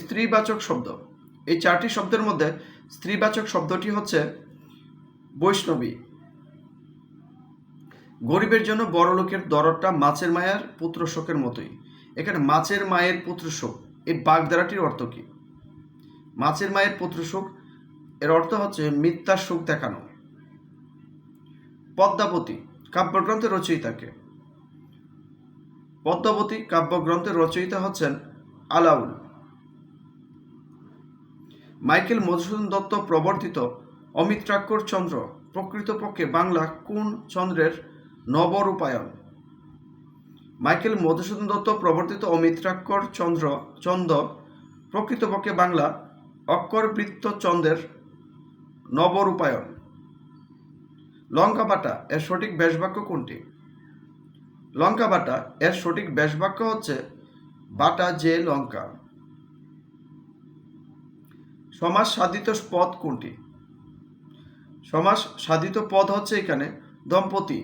স্ত্রীবাচক শব্দ। এই চারটি শব্দের মধ্যে স্ত্রীবাচক শব্দটি হচ্ছে বৈষ্ণবী। গরিবের জন্য বড়লোকের দরদটা মাছের মায়ের পুত্র শোকের মতোই। এখানে মাছের মায়ের পুত্র শোক, এই বাগধারাটির অর্থ কি? মাছের মায়ের পুত্র শোক এর অর্থ হচ্ছে মিথ্যার সুখ দেখানো। পদ্মাবতী কাব্যগ্রন্থের রচয়িতাকে? পদ্মাবতী কাব্যগ্রন্থের রচয়িতা হচ্ছেন আলাউল। মাইকেল মধুসূদন দত্ত প্রবর্তিত অমিত্রাক্ষর চন্দ্র প্রকৃতপক্ষে বাংলা কোন চন্দ্রের নবরূপায়ণ? মাইকেল মধুসূদন দত্ত প্রবর্তিত অমিত্রাক্ষর চন্দ্র প্রকৃতপক্ষে বাংলা অক্ষরবৃত্ত চন্দ্রের নবরূপায়ণ। লঙ্কাবাটা এর সঠিক ব্যাসবাক্য কোনটি? লঙ্কাবাটা এর সঠিক ব্যাসবাক্য হচ্ছে বাটা যে লঙ্কা। সমাস সাধিত পদ কোনটি? সমাস সাধিত পদ হচ্ছে এখানে দম্পতি।